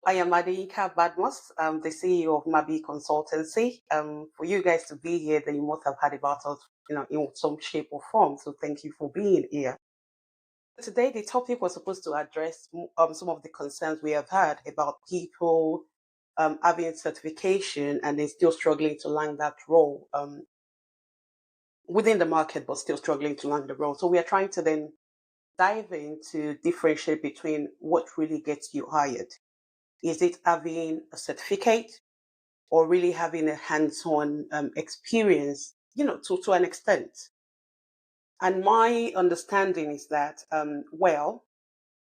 I am Adeyinka. I'm the CEO of MABY Consultancy. For you guys to be here, then you must have heard about us, in some shape or form. So thank you for being here. Today, the topic was supposed to address some of the concerns we have had about people having certification and then still struggling to land that role within the market, but still struggling to land the role. So we are trying to then dive in to differentiate between what really gets you hired. Is it having a certificate or really having a hands-on experience, to an extent? And my understanding is that,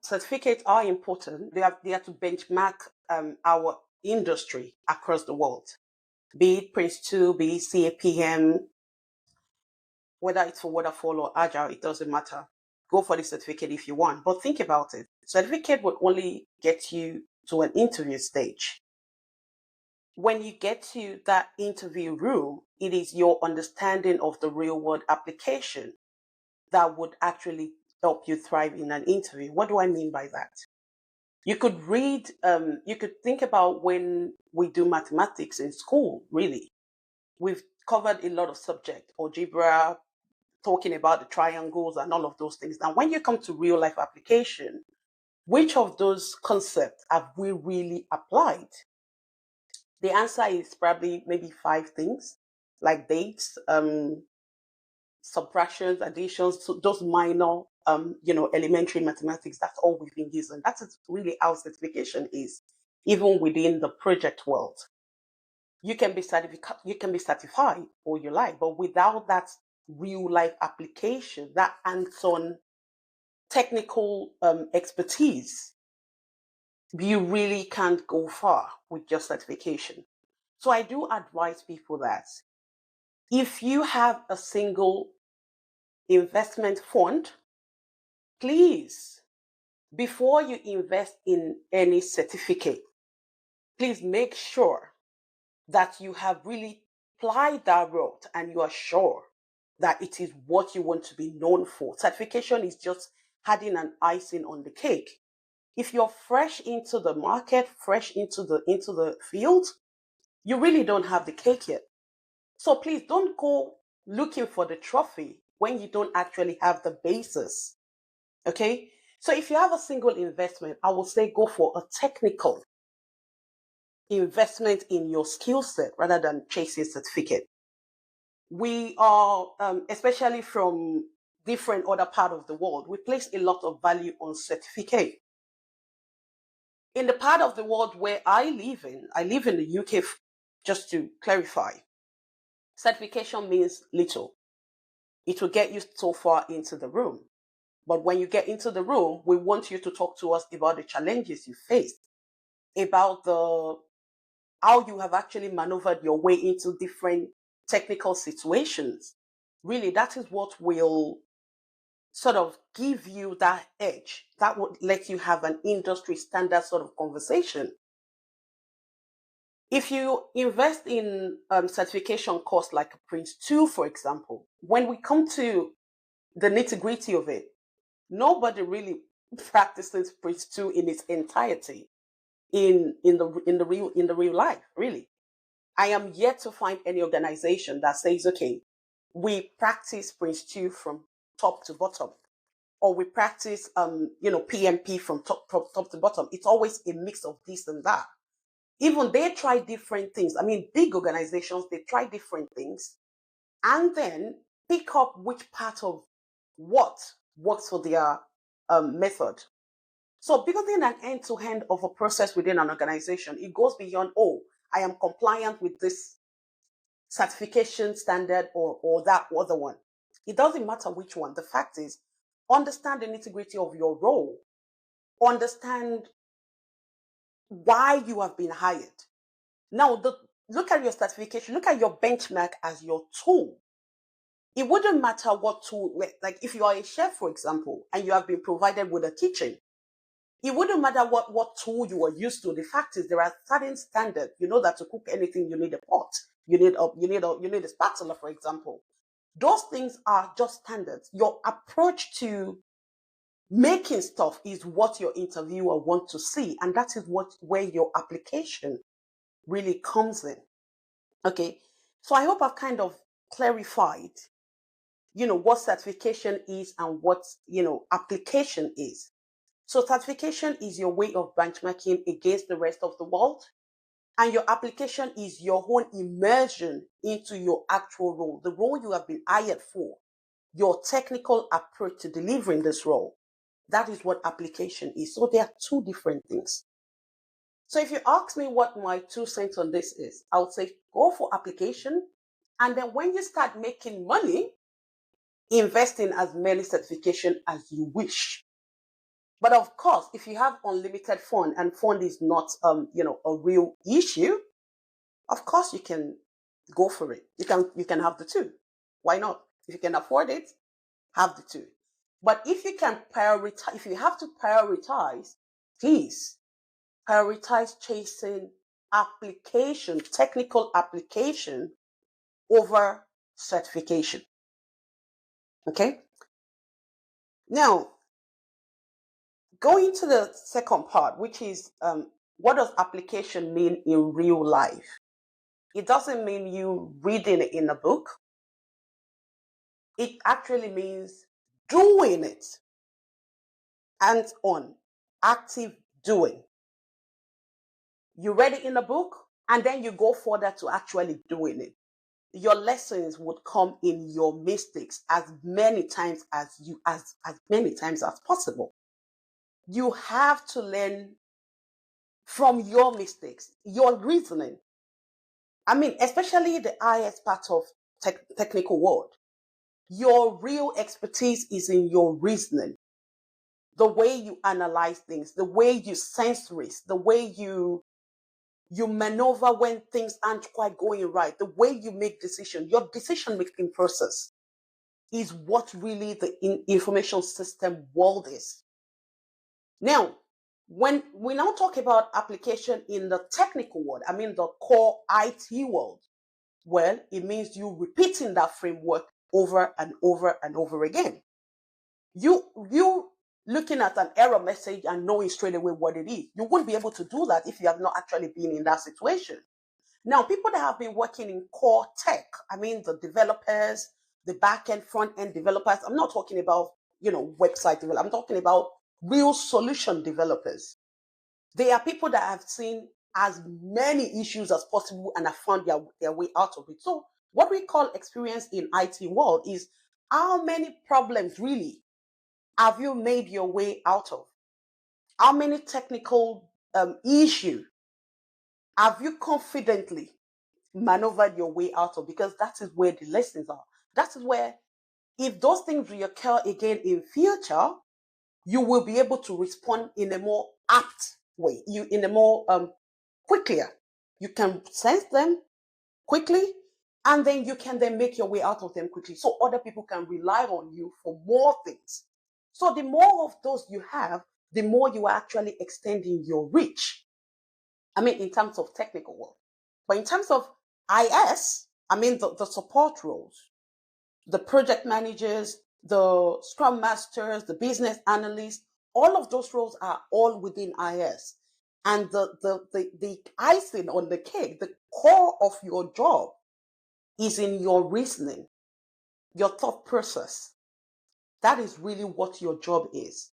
certificates are important. They are to benchmark our industry across the world, be it Prince 2, be it CAPM, whether it's for Waterfall or Agile, it doesn't matter. Go for the certificate if you want. But think about it. Certificate would only get you to an interview stage. When you get to that interview room, it is your understanding of the real world application that would actually help you thrive in an interview. What do I mean by that? You could you could think about when we do mathematics in school, really. We've covered a lot of subject, algebra, talking about the triangles and all of those things. Now, when you come to real life application, which of those concepts have we really applied? The answer is probably maybe 5 things, like dates, subtractions, additions, so those minor, elementary mathematics. That's all we've been using. That's really how certification is, even within the project world. You can be certified all you like, but without that real life application, that hands-on technical expertise, you really can't go far with just certification. So I do advise people that if you have a single investment fund, please, before you invest in any certificate, please make sure that you have really applied that route and you are sure that it is what you want to be known for. Certification is just adding an icing on the cake. If you're fresh into the market, fresh into the field, you really don't have the cake yet. So please don't go looking for the trophy when you don't actually have the basis. Okay? So if you have a single investment, I would say go for a technical investment in your skill set rather than chasing certificate. We are, especially from different other part of the world, we place a lot of value on certificate. In the part of the world where I live in the UK, just to clarify, certification means little. It will get you so far into the room. But when you get into the room, we want you to talk to us about the challenges you faced, about how you have actually maneuvered your way into different technical situations. Really, that is what will sort of give you that edge. That would let you have an industry standard sort of conversation. If you invest in certification course like a Prince 2, for example, when we come to the nitty gritty of it, nobody really practices Prince 2 in its entirety in the real life, really. I am yet to find any organization that says, okay, we practice Prince 2 from top to bottom, or we practice PMP from top to bottom. It's always a mix of this and that. Even they try different things. I mean, big organizations, they try different things and then pick up which part of what works for their method. So building an end-to-end of a process within an organization, it goes beyond, oh, I am compliant with this certification standard or that other one. It doesn't matter which one. The fact is, understand the nitty-gritty of your role. Understand why you have been hired. Now, look at your certification, look at your benchmark as your tool. It wouldn't matter what tool, like if you are a chef, for example, and you have been provided with a kitchen, it wouldn't matter what tool you are used to. The fact is, there are certain standards. You know that to cook anything, you need a pot. You need a spatula, for example. Those things are just standards. Your approach to Making stuff is what your interviewer wants to see, and that is where your application really comes in. Okay, so I hope I've kind of clarified, what certification is and what, application is. So certification is your way of benchmarking against the rest of the world, and your application is your own immersion into your actual role, the role you have been hired for, your technical approach to delivering this role. That is what application is. So there are two different things. So if you ask me what my 2 cents on this is, I would say go for application. And then when you start making money, invest in as many certification as you wish. But of course, if you have unlimited fund and fund is not, a real issue, of course you can go for it. You can have the two. Why not? If you can afford it, have the two. But if you can prioritize, if you have to prioritize, please prioritize chasing application, technical application over certification. Okay. Now, going to the second part, which is what does application mean in real life? It doesn't mean you reading it in a book. It actually means doing it, hands-on, active doing. You read it in a book, and then you go further to actually doing it. Your lessons would come in your mistakes as many times as many times as possible. You have to learn from your mistakes, your reasoning. I mean, especially the highest part of technical world. Your real expertise is in your reasoning, the way you analyze things, the way you sense risk, the way you maneuver when things aren't quite going right, the way you make decisions. Your decision making process is what really the information system world is. Now, when we now talk about application in the technical world, I mean the core IT world, well, it means you repeating that framework over and over and over again. You looking at an error message and knowing straight away what it is. You wouldn't be able to do that if you have not actually been in that situation. Now, people that have been working in core tech, I mean the developers, the back-end, front-end developers, I'm not talking about, website developers, I'm talking about real solution developers. They are people that have seen as many issues as possible and have found their way out of it. So what we call experience in IT world is how many problems really have you made your way out of? How many technical issues have you confidently maneuvered your way out of? Because that is where the lessons are. That is where, if those things reoccur again in future, you will be able to respond in a more apt way, in a more quicker. You can sense them quickly, and then you can then make your way out of them quickly, so other people can rely on you for more things. So the more of those you have, the more you are actually extending your reach. I mean, in terms of technical work. But in terms of IS, I mean, the support roles, the project managers, the scrum masters, the business analysts, all of those roles are all within IS. And the icing on the cake, the core of your job is in your reasoning, your thought process. That is really what your job is.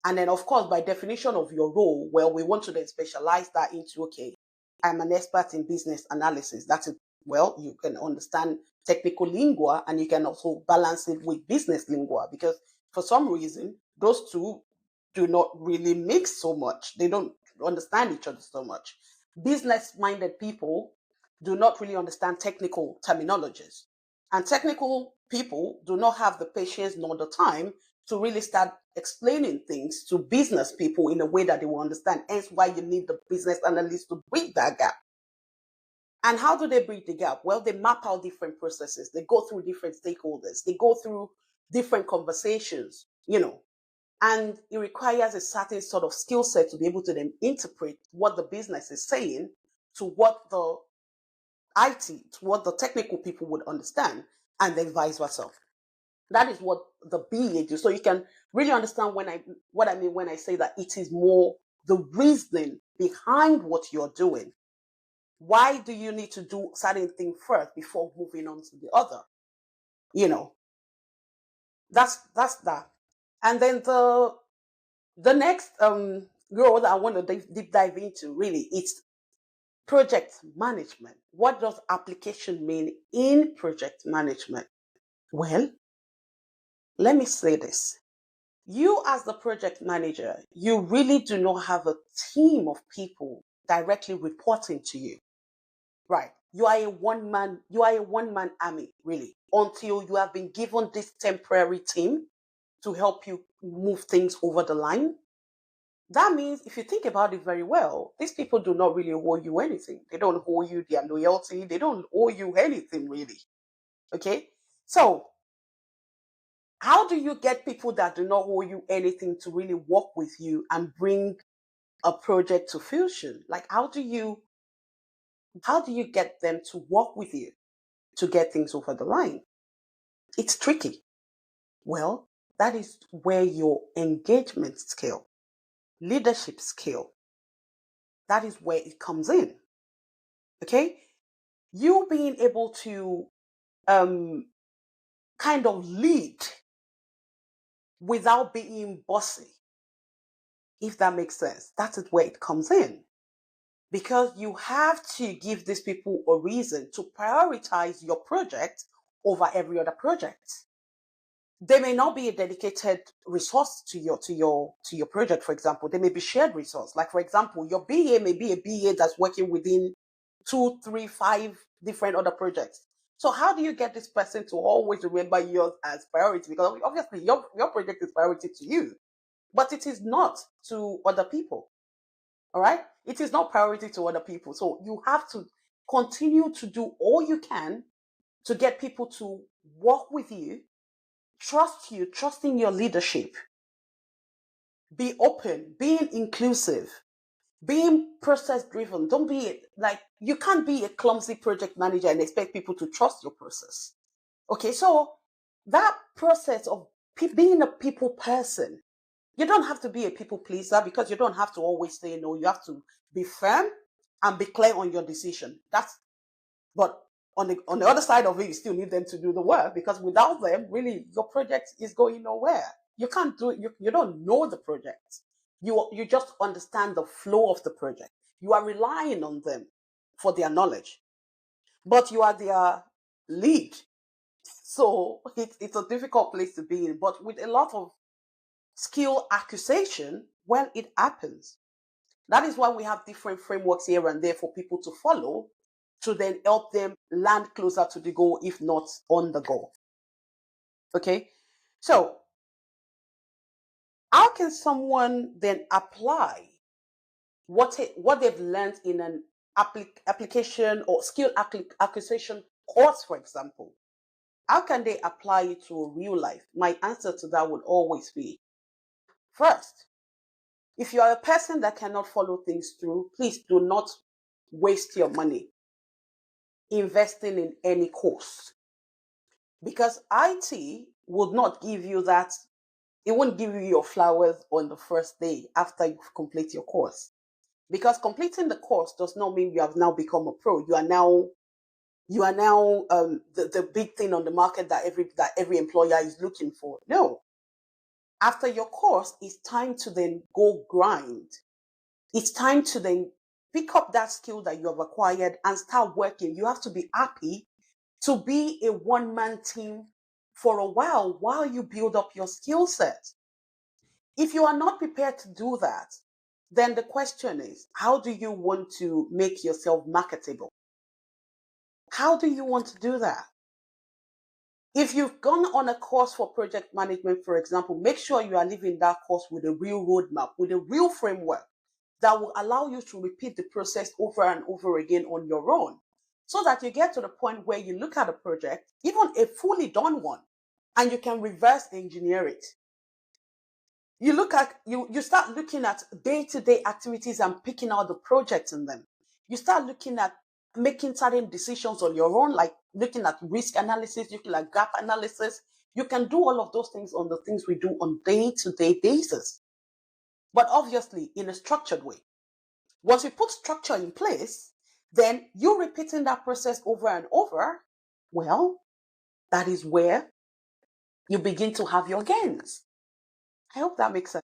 And then, of course, by definition of your role, well, we want to then specialize that into, okay, I'm an expert in business analysis. That's it. Well, you can understand technical lingua and you can also balance it with business lingua, because for some reason, those two do not really mix so much. They don't understand each other so much. Business-minded people do not really understand technical terminologies. And technical people do not have the patience nor the time to really start explaining things to business people in a way that they will understand. Hence why you need the business analyst to bridge that gap. And how do they bridge the gap? Well, they map out different processes. They go through different stakeholders. They go through different conversations, and it requires a certain sort of skill set to be able to then interpret what the business is saying to what the IT, to what the technical people would understand, and then vice versa. That is what the BA do. So you can really understand what I mean when I say that it is more the reasoning behind what you're doing. Why do you need to do certain thing first before moving on to the other? You know, that's that. And then the next role that I want to deep dive into really it's project management. What does application mean in project management? Well, let me say this. You, as the project manager, you really do not have a team of people directly reporting to you. Right. You are a one man army, really, until you have been given this temporary team to help you move things over the line. That means if you think about it very well, these people do not really owe you anything. They don't owe you their loyalty. They don't owe you anything, really. Okay. So how do you get people that do not owe you anything to really work with you and bring a project to fruition? Like how do you get them to work with you to get things over the line? It's tricky. Well, that is where your engagement skill, leadership skill, that is where it comes in. Okay? You being able to kind of lead without being bossy, if that makes sense. That is where it comes in. Because you have to give these people a reason to prioritize your project over every other project. There may not be a dedicated resource to your project, for example. There may be shared resource. Like, for example, your BA may be a BA that's working within 2, 3, 5 different other projects. So how do you get this person to always remember yours as priority? Because obviously your project is priority to you, but it is not to other people. All right? It is not priority to other people. So you have to continue to do all you can to get people to work with you, trust you, trusting your leadership, be open, being inclusive, being process driven. Don't be like, you can't be a clumsy project manager and expect people to trust your process. Okay, so that process of being a people person, you don't have to be a people pleaser because you don't have to always say no. You have to be firm and be clear on your decision. But on the other side of it, you still need them to do the work, because without them, really, your project is going nowhere. You can't do it. You don't know the project. You just understand the flow of the project. You are relying on them for their knowledge, but you are their lead. So it's a difficult place to be in. But with a lot of skill acquisition, well, it happens. That is why we have different frameworks here and there for people to follow to then help them land closer to the goal, if not on the goal. Okay? So, how can someone then apply what they've learned in an application or skill acquisition course, for example? How can they apply it to a real life? My answer to that would always be, first, if you are a person that cannot follow things through, please do not waste your money investing in any course, because IT would not give you that. It won't give you your flowers on the first day after you complete your course, because completing the course does not mean you have now become a pro. You are now the big thing on the market that every employer is looking for. No, after your course, it's time to then go grind. It's time to then pick up that skill that you have acquired and start working. You have to be happy to be a one-man team for a while you build up your skill set. If you are not prepared to do that, then the question is, how do you want to make yourself marketable? How do you want to do that? If you've gone on a course for project management, for example, make sure you are leaving that course with a real roadmap, with a real framework that will allow you to repeat the process over and over again on your own, so that you get to the point where you look at a project, even a fully done one, and you can reverse engineer it. You start looking at day-to-day activities and picking out the projects in them. You start looking at making certain decisions on your own, like looking at risk analysis, looking at gap analysis. You can do all of those things on the things we do on day-to-day basis, but obviously in a structured way. Once we put structure in place, then you repeating that process over and over, well, that is where you begin to have your gains. I hope that makes sense.